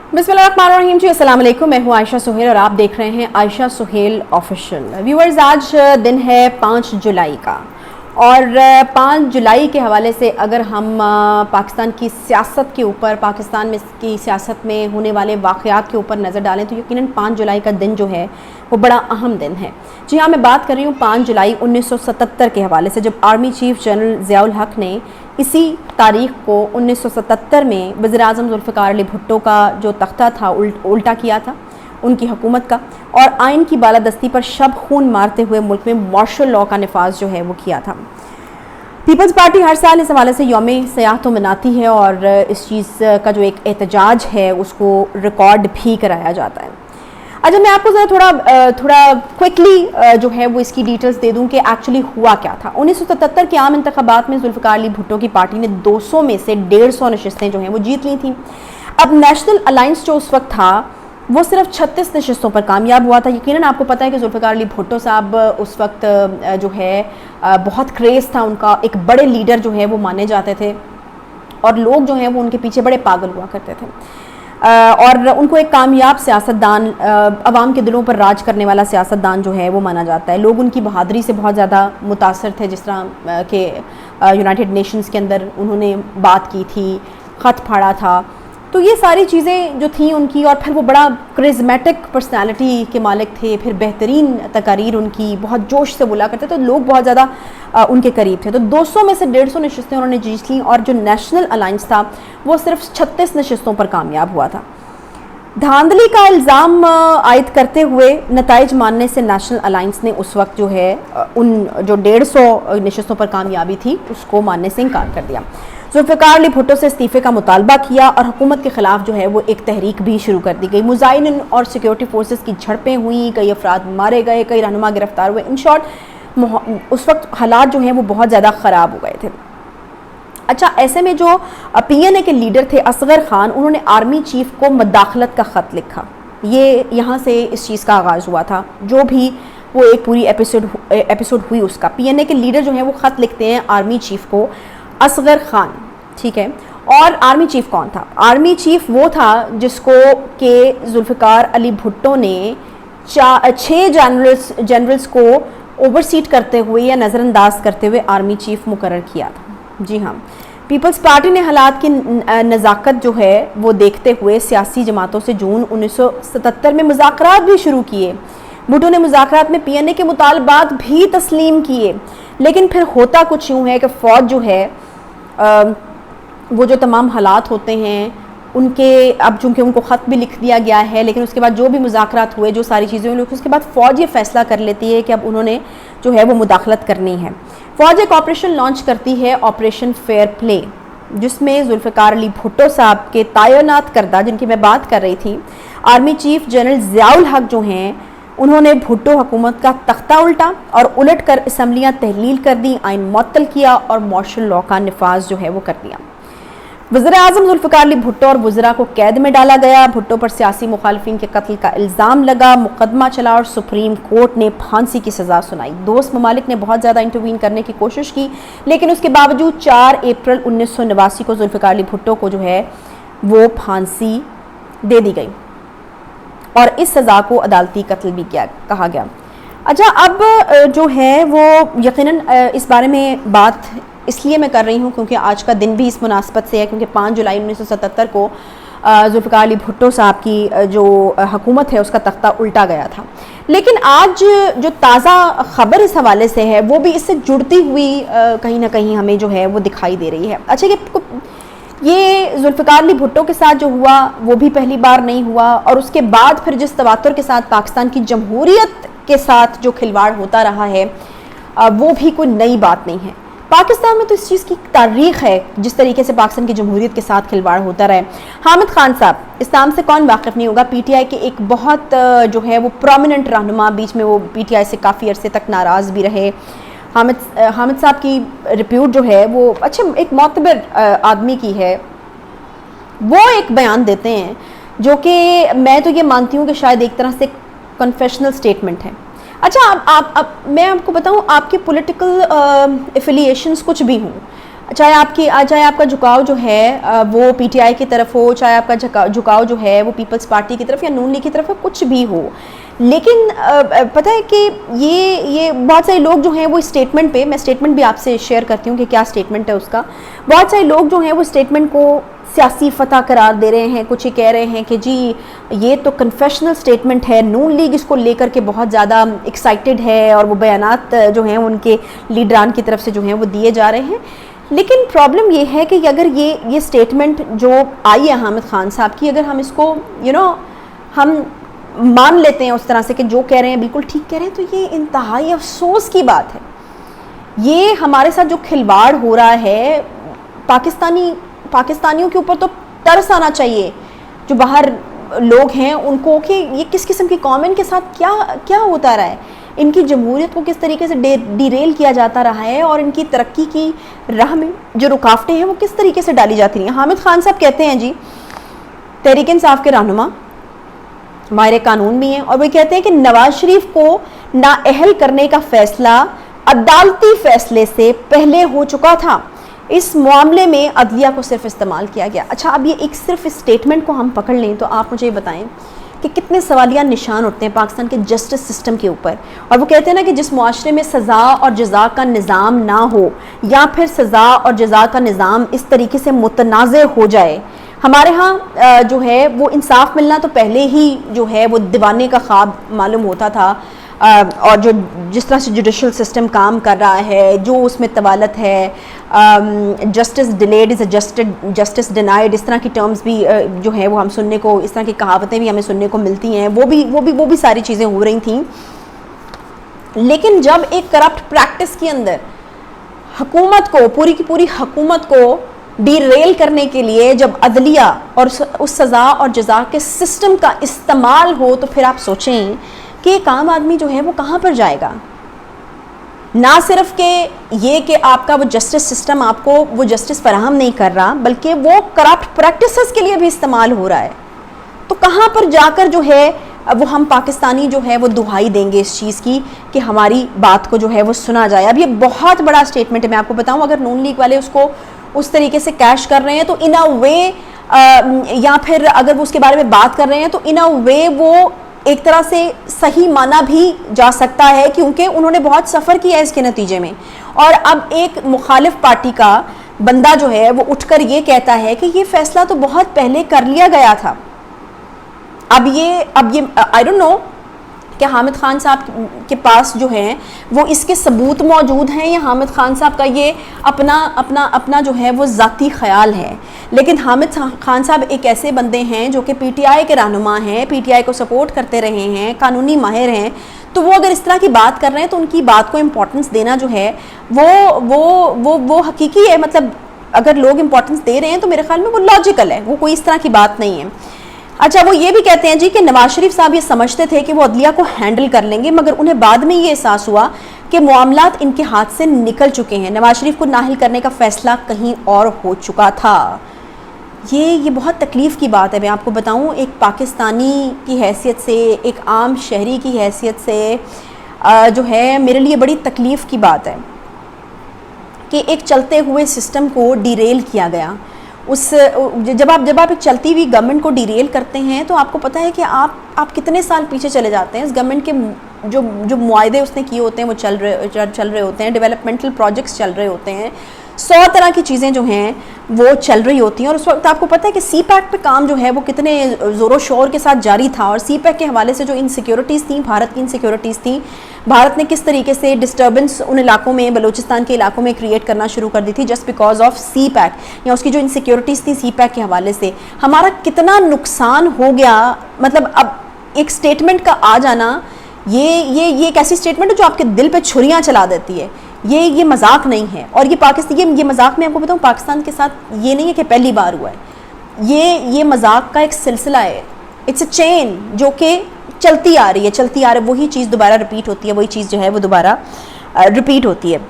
बिस्मिल्लाहिर्रहमानिर्रहीम जी, अस्सलाम वालेकुम। मैं हूँ आयशा सुहेल और आप देख रहे हैं आयशा सुहेल ऑफिशियल। व्यूअर्स, आज दिन है 5 जुलाई का और 5 जुलाई के हवाले से अगर हम पाकिस्तान की सियासत के ऊपर, पाकिस्तान में की सियासत में होने वाले वाक़यात के ऊपर नज़र डालें तो यकीनन 5 जुलाई का दिन जो है वो बड़ा अहम दिन है। जी हाँ, मैं बात कर रही हूँ 5 जुलाई 1977 के हवाले से, जब आर्मी चीफ जनरल ज़ियाउल हक ने इसी तारीख़ को 1977 में वज़ीर-ए-आज़म ज़ुल्फ़िकार अली भुट्टो का जो तख्ता था उल्टा किया था, उनकी हुकूमत का, और आइन की बालादस्ती पर शब खून मारते हुए मुल्क में मार्शल लॉ का नफाज जो है वो किया था। पीपल्स पार्टी हर साल इस हवाले से यौम सयाह तो मनाती है और इस चीज़ का जो एक एहतजाज है उसको रिकॉर्ड भी कराया जाता है। अच्छा, मैं आपको ज़रा थोड़ा क्विकली जो है वो इसकी डिटेल्स दे दूं कि एक्चुअली हुआ क्या था। 1977 के आम इंतखाबात में ज़ुल्फ़िकार अली भुट्टो की पार्टी ने 200 में से 150 नशिस्तें जो हैं वो जीत ली थी। अब नेशनल अलायंस जो उस वक्त था वो सिर्फ 36 नशिस्तों पर कामयाब हुआ था। यकीनन आपको पता है कि ज़ुल्फ़िकार अली भुट्टो साहब उस वक्त जो है बहुत क्रेज़ था उनका, एक बड़े लीडर जो है वो माने जाते थे और लोग जो हैं वो उनके पीछे बड़े पागल हुआ करते थे और उनको एक कामयाब सियासतदान, अवाम के दिलों पर राज करने वाला सियासतदान जो है वो माना जाता है। लोग उनकी बहादुरी से बहुत ज़्यादा मुतासर थे, जिस तरह के यूनाइटेड नेशंस के अंदर उन्होंने बात की थी, ख़त फाड़ा था, तो ये सारी चीज़ें जो थी उनकी, और फिर वो बड़ा क्रिज़मेटिक पर्सनालिटी के मालिक थे, फिर बेहतरीन तकारीर उनकी बहुत जोश से बोला करते, तो लोग बहुत ज़्यादा उनके करीब थे। तो 200 में से 150 नशिस्तें उन्होंने जीत ली और जो नेशनल अलायंस था वो सिर्फ 36 नशिस्तों पर कामयाब हुआ था। धांधली का इल्ज़ाम आयद करते हुए नताइज मानने से नेशनल अलायंस ने उस वक्त जो है उन जो 150 नशिस्तों पर कामयाबी थी उसको मानने से इनकार कर दिया। ज़ुल्फ़िकार अली भुट्टो से इस्तीफ़े का मुतालबा किया और हुकूमत के ख़िलाफ़ जो है वो एक तहरीक भी शुरू कर दी गई। मुजाहिरीन और सिक्योरिटी फोर्सेस की झड़पें हुई, कई अफराद मारे गए, कई रहनुमा गिरफ्तार हुए। इन शॉर्ट उस वक्त हालात जो हैं वो बहुत ज़्यादा ख़राब हो गए थे। अच्छा, ऐसे में जो PNA के लीडर थे असगर खान, उन्होंने आर्मी चीफ को मदाखलत का ख़त लिखा। ये यहाँ से इस चीज़ का आगाज़ हुआ था, जो भी वो एक पूरी एपिसोड हुई उसका। PNA के लीडर जो हैं वो ख़त लिखते हैं आर्मी चीफ को, असगर खान, ठीक है। और आर्मी चीफ कौन था? आर्मी चीफ वो था जिसको के ज़ुल्फ़िकार अली भुट्टो ने 6 जनरल्स को ओवरसीट करते हुए या नज़रअंदाज करते हुए आर्मी चीफ मुकर्रर किया था। जी हाँ, पीपल्स पार्टी ने हालात की नज़ाकत जो है वो देखते हुए सियासी जमातों से जून 1977 में मुज़ाकरात भी शुरू किए। भुट्टो ने मुज़ाकरात में PNA के मुतालबात भी तस्लीम किए, लेकिन फिर होता कुछ यूँ है कि फ़ौज जो है वो जो तमाम हालात होते हैं उनके, अब चूँकि उनको ख़त भी लिख दिया गया है, लेकिन उसके बाद जो भी मुज़ाकरात हुए, जो सारी चीज़ें हुई, उसके बाद फ़ौज ये फ़ैसला कर लेती है कि अब उन्होंने जो है वो मुदाखलत करनी है। फ़ौज एक ऑपरेशन लॉन्च करती है, ऑपरेशन फेयर प्ले, जिसमें ज़ुल्फ़िकार अली भुट्टो साहब के तैनात करदा, जिनकी मैं बात कर रही थी, आर्मी चीफ जनरल ज़ियाउल हक जो हैं, उन्होंने भुट्टो हुकूमत का तख्ता उल्टा और उलट कर असम्बलियाँ तहलील कर दी, आइन मुअत्तल किया और मार्शल लॉ का नफाज जो है वो कर दिया। वज़ीर-ए-आज़म ज़ुल्फ़िकार अली भुट्टो और वज़रा को कैद में डाला गया। भुट्टो पर सियासी मुखालिफिन के कत्ल का इल्ज़ाम लगा, मुकदमा चला और सुप्रीम कोर्ट ने फांसी की सज़ा सुनाई। दोस्त ममालिक ने बहुत ज़्यादा इंटरवीन करने की कोशिश की, लेकिन उसके बावजूद 4 अप्रैल 1989 को ज़ुल्फ़िकार अली भुट्टो को जो है वो फांसी दे दी गई और इस सज़ा को अदालती कत्ल भी कहा गया। अच्छा, अब जो है वो यकीनन इस बारे में बात इसलिए मैं कर रही हूँ क्योंकि आज का दिन भी इस मुनासबत से है, क्योंकि 5 जुलाई 1977 को ज़ुल्फ़िकार अली भुट्टो साहब की जो हुकूमत है उसका तख्ता उल्टा गया था। लेकिन आज जो ताज़ा ख़बर इस हवाले से है वो भी इससे जुड़ती हुई कहीं ना कहीं हमें जो है वो दिखाई दे रही है। अच्छा, ये ज़ुल्फ़िकार अली भुट्टो के साथ जो हुआ वो भी पहली बार नहीं हुआ, और उसके बाद फिर जिस तवातुर के साथ पाकिस्तान की जमहूरियत के साथ जो खिलवाड़ होता रहा है वो भी कोई नई बात नहीं है। पाकिस्तान में तो इस चीज़ की तारीख़ है, जिस तरीके से पाकिस्तान की जमहूरियत के साथ खिलवाड़ होता रहे। हामिद खान साहब, इस नाम से कौन वाकिफ़ नहीं होगा, PTI के एक बहुत जो है वो प्रोमिनेंट रहनुमा, बीच में वो PTI से काफ़ी अरसे तक नाराज़ भी रहे। हामिद साहब की रिप्यूट जो है वो अच्छे एक मोतबर आदमी की है। वो एक बयान देते हैं जो कि मैं तो ये मानती हूँ कि शायद एक तरह से कन्फेशनल स्टेटमेंट है। अच्छा, मैं आपको बताऊं, आपके पॉलिटिकल एफिलिएशंस कुछ भी हों, चाहे आपका झुकाव जो है वो पीटीआई की तरफ हो, चाहे आपका झुकाव जो है वो पीपल्स पार्टी की तरफ या नून लीग की तरफ हो, कुछ भी हो, लेकिन पता है कि ये बहुत सारे लोग जो हैं वो स्टेटमेंट पे, मैं स्टेटमेंट भी आपसे शेयर करती हूँ कि क्या स्टेटमेंट है उसका। बहुत सारे लोग जो हैं वो स्टेटमेंट को सियासी फतह करार दे रहे हैं। कुछ ये कह रहे हैं कि जी ये तो कन्फेशनल स्टेटमेंट है, नून लीग इसको लेकर के बहुत ज़्यादा एक्साइटेड है और वो बयानात जो हैं उनके लीडरान की तरफ से जो हैं वो दिए जा रहे हैं। लेकिन प्रॉब्लम ये है कि अगर ये स्टेटमेंट जो आई है हामिद खान साहब की, अगर हम इसको हम मान लेते हैं उस तरह से कि जो कह रहे हैं बिल्कुल ठीक कह रहे हैं, तो ये इंतहाई अफसोस की बात है। ये हमारे साथ जो खिलवाड़ हो रहा है, पाकिस्तानियों के ऊपर तो तरस आना चाहिए जो बाहर लोग हैं उनको, कि ये किस किस्म की कौम इनके साथ क्या होता रहा है, इनकी जमहूरियत को किस तरीके से डिरेल किया जाता रहा है और इनकी तरक्की की राह में जो रुकावटें हैं वो किस तरीके से डाली जाती हैं। हामिद खान साहब कहते हैं जी, तहरीक इंसाफ के रहनुमा, माहिर कानून भी हैं, और वो कहते हैं कि नवाज शरीफ को नाअहल करने का फैसला अदालती फैसले से पहले हो चुका था। इस मामले में अदलिया को सिर्फ इस्तेमाल किया गया। अच्छा, अब ये एक सिर्फ स्टेटमेंट को हम पकड़ लें तो आप मुझे बताएं कि कितने सवालिया निशान उठते हैं पाकिस्तान के जस्टिस सिस्टम के ऊपर। और वो कहते हैं ना कि जिस मुआशरे में सज़ा और जज़ा का निज़ाम ना हो, या फिर सज़ा और जज़ा का निज़ाम इस तरीके से मुतनाज़ हो जाए, हमारे यहाँ जो है वो इंसाफ मिलना तो पहले ही जो है वो दीवाने का ख्वाब मालूम होता था। और जो जिस तरह से जुडिशल सिस्टम काम कर रहा है, जो उसमें तवालत है, justice delayed is justice denied, इस तरह की टर्म्स भी जो है वो हम सुनने को, इस तरह की कहावतें भी हमें सुनने को मिलती हैं। वो भी सारी चीज़ें हो रही थी। लेकिन जब एक करप्ट प्रैक्टिस के अंदर हुकूमत को, पूरी की पूरी हुकूमत को डीरेल करने के लिए जब अदलिया और उस सज़ा और जज़ा के सिस्टम का इस्तेमाल हो, तो फिर आप सोचें कि एक आम आदमी जो है वो कहाँ पर जाएगा। ना सिर्फ कि ये कि आपका वो जस्टिस सिस्टम आपको वो जस्टिस फराहम नहीं कर रहा, बल्कि वो करप्ट प्रैक्टिसेस के लिए भी इस्तेमाल हो रहा है। तो कहाँ पर जाकर जो है वो हम पाकिस्तानी जो है वो दुहाई देंगे इस चीज़ की कि हमारी बात को जो है वो सुना जाए। अब ये बहुत बड़ा स्टेटमेंट है, मैं आपको बताऊँ, अगर नून लीग वाले उसको उस तरीके से कैश कर रहे हैं तो इन अ वे, या फिर अगर वो उसके बारे में बात कर रहे हैं तो इन अ वे वो एक तरह से सही माना भी जा सकता है, क्योंकि उन्होंने बहुत सफ़र किया है इसके नतीजे में। और अब एक मुखालिफ पार्टी का बंदा जो है वो उठकर ये कहता है कि ये फैसला तो बहुत पहले कर लिया गया था। अब ये आई डोंट नो कि हामिद खान साहब के पास जो है वो इसके सबूत मौजूद हैं या हामिद खान साहब का ये अपना जो है वो ज़ाती ख्याल है। लेकिन हामिद खान साहब एक ऐसे बंदे हैं जो कि पीटीआई के रहनुमा हैं, पीटीआई को सपोर्ट करते रहे हैं, कानूनी माहिर हैं। तो वो अगर इस तरह की बात कर रहे हैं तो उनकी बात को इम्पोर्टेंस देना जो है वो हकीकी है। मतलब अगर लोग इम्पोर्टेंस दे रहे हैं तो मेरे ख्याल में वो लॉजिकल है, वो कोई इस तरह की बात नहीं है। अच्छा, वो ये भी कहते हैं जी कि नवाज शरीफ साहब ये समझते थे कि वो अदलिया को हैंडल कर लेंगे, मगर उन्हें बाद में ये एहसास हुआ कि मामलात इनके हाथ से निकल चुके हैं। नवाज शरीफ को नाहिल करने का फैसला कहीं और हो चुका था। ये बहुत तकलीफ़ की बात है। मैं आपको बताऊं, एक पाकिस्तानी की हैसियत से, एक आम शहरी की हैसियत से जो है मेरे लिए बड़ी तकलीफ़ की बात है कि एक चलते हुए सिस्टम को डिरेल किया गया। जब आप एक चलती हुई गवर्नमेंट को डिरेल करते हैं तो आपको पता है कि आप कितने साल पीछे चले जाते हैं। इस गवर्नमेंट के जो मुआहदे उसने किए होते हैं वो चल रहे होते हैं, डेवलपमेंटल प्रोजेक्ट्स चल रहे होते हैं, 100 तरह की चीज़ें जो हैं वो चल रही होती हैं। और उस वक्त आपको पता है कि सी पैक पे काम जो है वो कितने ज़ोरों शोर के साथ जारी था। और सी पैक के हवाले से जो इनसिक्योरिटीज़ थी, भारत की इनसिक्योरिटीज़ थी, भारत ने किस तरीके से डिस्टर्बेंस उन इलाकों में, बलूचिस्तान के इलाकों में क्रिएट करना शुरू कर दी थी just because of CPEC, या उसकी जो इनसिक्योरिटीज़ थी सी पैक के हवाले से हमारा कितना नुकसान हो गया। मतलब अब एक स्टेटमेंट का आ जाना, ये एक ऐसी स्टेटमेंट है जो आपके दिल पे छुरियाँ चला देती है। ये मजाक नहीं है। और ये मजाक मैं आपको बताऊँ, पाकिस्तान के साथ ये नहीं है कि पहली बार हुआ है। ये मजाक का एक सिलसिला है, इट्स अ चेन जो कि चलती आ रही है। वही चीज़ दोबारा रिपीट होती है, वही चीज़ जो है वो दोबारा रिपीट होती है।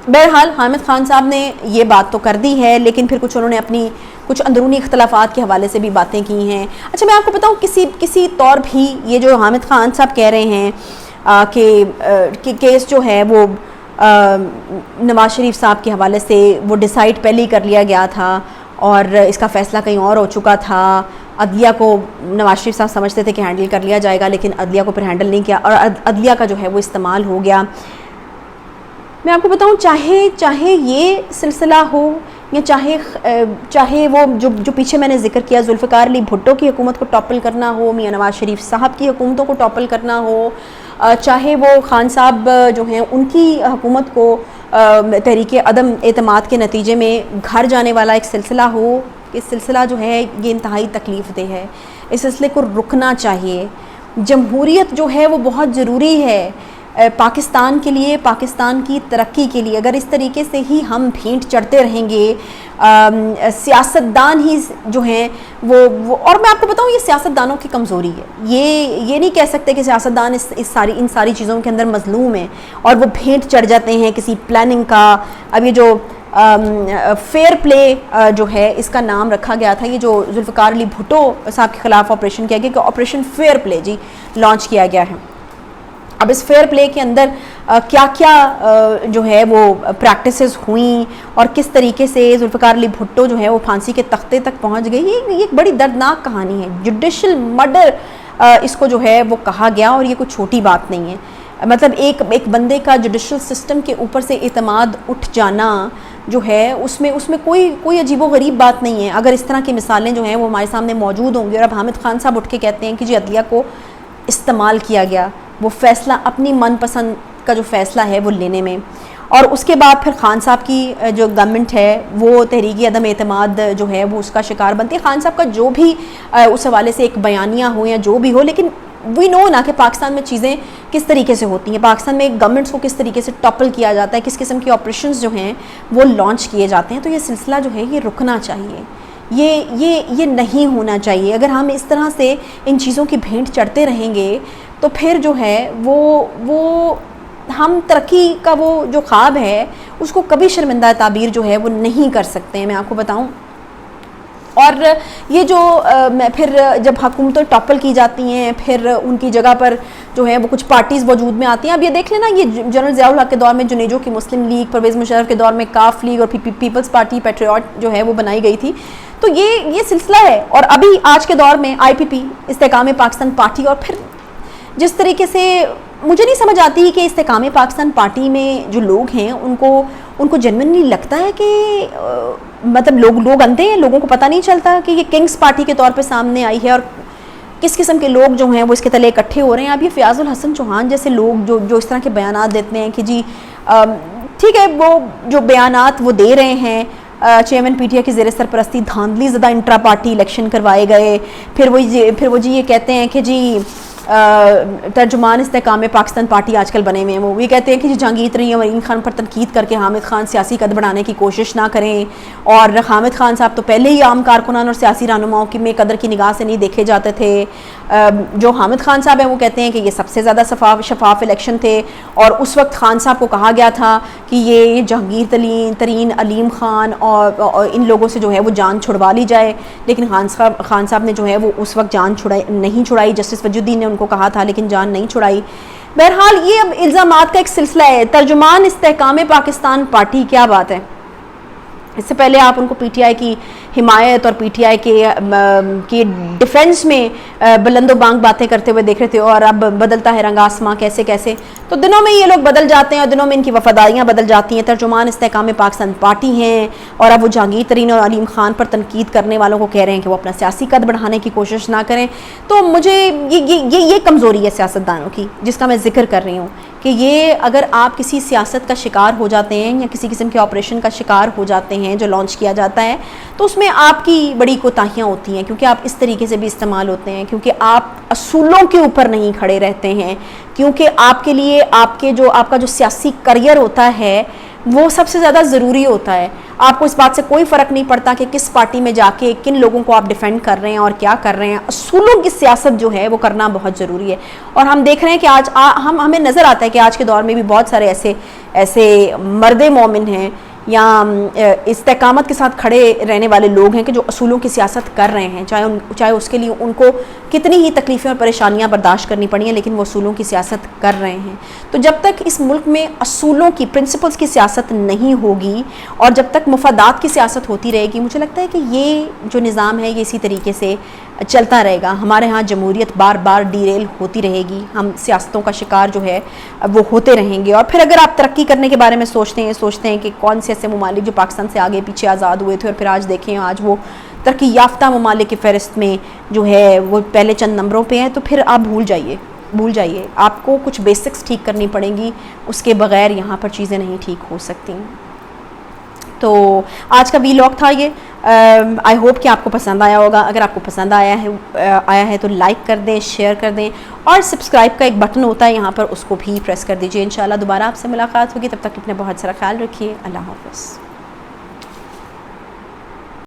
बहरहाल हामिद खान साहब ने ये बात तो कर दी है, लेकिन फिर कुछ उन्होंने अपनी कुछ अंदरूनी इख्तलाफात के हवाले से भी बातें की हैं। अच्छा, मैं आपको बताऊँ किसी तौर भी ये जो हामिद खान साहब कह रहे हैं कि केस जो है वो नवाज शरीफ साहब के हवाले से वो डिसाइड पहले ही कर लिया गया था और इसका फ़ैसला कहीं और हो चुका था। अदलिया को नवाज शरीफ साहब समझते थे कि हैंडल कर लिया जाएगा, लेकिन अदलिया को फिर हैंडल नहीं किया और अदलिया का जो है वो इस्तेमाल हो गया। मैं आपको बताऊं, चाहे ये सिलसिला हो या चाहे वो जो पीछे मैंने जिक्र किया जुल्फ़िकार अली भुट्टो की हुकूमत को टॉपल करना हो, मियां नवाज शरीफ साहब की हुकूमतों को टॉपल करना हो, चाहे वो खान साहब जो हैं उनकी हुकूमत को तहरीक अदम एतमाद के नतीजे में घर जाने वाला एक सिलसिला हो, इस सिलसिला जो है ये इंतहाई तकलीफ़ दे है। इस सिलसिले को रुकना चाहिए। जमहूरियत जो है वो बहुत ज़रूरी है पाकिस्तान के लिए, पाकिस्तान की तरक्की के लिए। अगर इस तरीके से ही हम भेंट चढ़ते रहेंगे, सियासतदान ही जो हैं वो और मैं आपको बताऊं ये सियासतदानों की कमज़ोरी है। ये नहीं कह सकते कि सियासतदान इन सारी चीज़ों के अंदर मजलूम हैं और वो भेंट चढ़ जाते हैं किसी प्लानिंग का। अब ये जो फेयर प्ले जो है इसका नाम रखा गया था, ये जो जुल्फ़िकार अली भुट्टो साहब के ख़िलाफ़ ऑपरेशन किया गया कि ऑपरेशन फेयर प्ले जी लॉन्च किया गया है। अब इस फेयर प्ले के अंदर क्या क्या जो है वो प्रैक्टिसेस हुई और किस तरीके से जुल्फ़िकार अली भुट्टो जो है वो फांसी के तख्ते तक पहुंच गई, ये एक बड़ी दर्दनाक कहानी है। जुडिशल मर्डर इसको जो है वो कहा गया और ये कोई छोटी बात नहीं है। मतलब एक बंदे का जुडिशल सिस्टम के ऊपर से एतमाद उठ जाना जो है उसमें कोई अजीबोगरीब बात नहीं है। अगर इस तरह की मिसालें जो हैं वो हमारे सामने मौजूद होंगी और अब हामिद खान साहब उठ के कहते हैं कि जी अदलिया को इस्तेमाल किया गया, वो फ़ैसला अपनी मनपसंद का जो फ़ैसला है वो लेने में, और उसके बाद फिर खान साहब की जो गवर्नमेंट है वो तहरीक अदम एतमाद जो है वो उसका शिकार बनती है। खान साहब का जो भी उस हवाले से एक बयानिया हो या जो भी हो, लेकिन वी नो ना कि पाकिस्तान में चीज़ें किस तरीके से होती हैं, पाकिस्तान में गवर्नमेंट्स को किस तरीके से टॉपल किया जाता है, किस किस्म के ऑपरेशंस जो हैं वो लॉन्च किए जाते हैं। तो ये सिलसिला जो है ये रुकना चाहिए, ये नहीं होना चाहिए। अगर हम इस तरह से इन चीज़ों की भेंट चढ़ते रहेंगे तो फिर जो है वो हम तरक्की का वो जो ख्वाब है उसको कभी शर्मिंदा ताबीर जो है वो नहीं कर सकते हैं, मैं आपको बताऊं। और ये जो फिर जब हुकूमतें टॉपल की जाती हैं फिर उनकी जगह पर जो है वो कुछ पार्टीज़ वजूद में आती हैं। अब ये देख लेना, ये जनरल ज़ियाउल हक के दौर में जुनेजो की मुस्लिम लीग, परवेज़ मुशर्रफ के दौर में काफ लीग और पीपल्स पार्टी पैट्रियट जो है वो बनाई गई थी। तो ये सिलसिला है। और अभी आज के दौर में IPP इस्तेकाम पाकिस्तान पार्टी, और फिर जिस तरीके से मुझे नहीं समझ आती कि इस्तेकाम पाकिस्तान पार्टी में जो लोग हैं उनको जेन्युइनली लगता है कि मतलब लोग अंधे हैं, लोगों को पता नहीं चलता कि ये किंग्स पार्टी के तौर पे सामने आई है और किस किस्म के लोग जो हैं वो इसके तले इकट्ठे हो रहे हैं। अब ये फ़याज़ुल हसन चौहान जैसे लोग जो इस तरह के बयानात देते हैं कि जी ठीक है, वो जो बयानात वो दे रहे हैं, चेयरमैन PTI की ज़ेर सरपरस्ती धांधली ज़दा इंट्रा पार्टी इलेक्शन करवाए गए, फिर वो जी ये कहते हैं कि जी तर्जुमान इस्तेकाम पाकिस्तान पार्टी आजकल बने हुए हैं, वो ये कहते हैं कि जहांगीर तरीन और इमरान खान पर तनकीद करके हामिद खान सियासी कद बढ़ाने की कोशिश ना करें। और हामिद खान साहब तो पहले ही आम कारकुनान और सियासी रहनुमाओं की में कदर की निगाह से नहीं देखे जाते थे। जो हामिद खान साहब हैं वो कहते हैं कि ये सबसे ज़्यादा शफाफ इलेक्शन थे और उस वक्त खान साहब को कहा गया था कि ये जहांगीर तरीन, अलीम खान और इन लोगों से जो है वो जान छुड़वा ली जाए, लेकिन खान साहब ने जो है वो उस वक्त जान नहीं छुड़ाई। जस्टिस वजुद्दीन ने उनको कहा था लेकिन जान नहीं छुड़ाई। बहरहाल ये अब इल्ज़ामात का एक सिलसिला है। तर्जुमान इस्तेकाम पाकिस्तान पार्टी, क्या बात है। इससे पहले आप उनको PTI की हिमायत और PTI के डिफेंस में बुलंदोबांग बातें करते हुए देख रहे थे, और अब बदलता है रंग आसमां कैसे कैसे। तो दिनों में ये लोग बदल जाते हैं और दिनों में इनकी वफादारियाँ बदल जाती हैं। तर्जुमान इस्तेकाम पाकिस्तान पार्टी हैं और अब वो जहांगीर तरीन और अलीम खान पर तनकीद करने वालों को कह रहे हैं कि वो अपना सियासी कद बढ़ाने की कोशिश ना करें। तो मुझे ये कमज़ोरी है सियासतदानों की जिसका मैं जिक्र कर रही हूँ कि ये अगर आप किसी सियासत का शिकार हो जाते हैं या किसी किस्म के ऑपरेशन का शिकार हो जाते हैं जो लॉन्च किया जाता है, तो उसमें आपकी बड़ी कोताहियाँ होती हैं, क्योंकि आप इस तरीके से भी इस्तेमाल होते हैं, क्योंकि आप असूलों के ऊपर नहीं खड़े रहते हैं, क्योंकि आपके लिए आपका जो सियासी करियर होता है वो सबसे ज़्यादा ज़रूरी होता है। आपको इस बात से कोई फ़र्क नहीं पड़ता कि किस पार्टी में जाके किन लोगों को आप डिफेंड कर रहे हैं और क्या कर रहे हैं। असूलों की सियासत जो है वो करना बहुत ज़रूरी है। और हम देख रहे हैं कि आज हमें नज़र आता है कि आज के दौर में भी बहुत सारे ऐसे मर्द मोमिन हैं या इस्तेकामत के साथ खड़े रहने वाले लोग हैं कि जो असूलों की सियासत कर रहे हैं, चाहे उसके लिए उनको कितनी ही तकलीफ़ें और परेशानियां बर्दाश्त करनी पड़ी हैं, लेकिन वो असूलों की सियासत कर रहे हैं। तो जब तक इस मुल्क में असूलों की, प्रिंसिपल्स की सियासत नहीं होगी और जब तक मुफादात की सियासत होती रहेगी, मुझे लगता है कि ये जो निज़ाम है ये इसी तरीके से चलता रहेगा। हमारे यहाँ जमहूरियत बार बार डीरेल होती रहेगी, हम सियासतों का शिकार जो है वो होते रहेंगे। और फिर अगर आप तरक्की करने के बारे में सोचते हैं कि कौन से ऐसे ममालिक जो पाकिस्तान से आगे पीछे आज़ाद हुए थे और फिर आज देखें आज वो तरक्की याफ्ता ममालिक की फ़हरिस्त में जो है वो पहले चंद नंबरों पे हैं, तो फिर आप भूल जाइए। आपको कुछ बेसिक्स ठीक करनी पड़ेंगी, उसके बग़ैर यहाँ पर चीज़ें नहीं ठीक हो सकती। तो आज का वीलॉग था ये। आई होप कि आपको पसंद आया होगा। अगर आपको पसंद आया है तो लाइक कर दें, शेयर कर दें, और सब्सक्राइब का एक बटन होता है यहाँ पर, उसको भी प्रेस कर दीजिए। इंशाल्लाह दोबारा आपसे मुलाकात होगी, तब तक अपने बहुत सारा ख्याल रखिए। अल्लाह हाफ़िज़।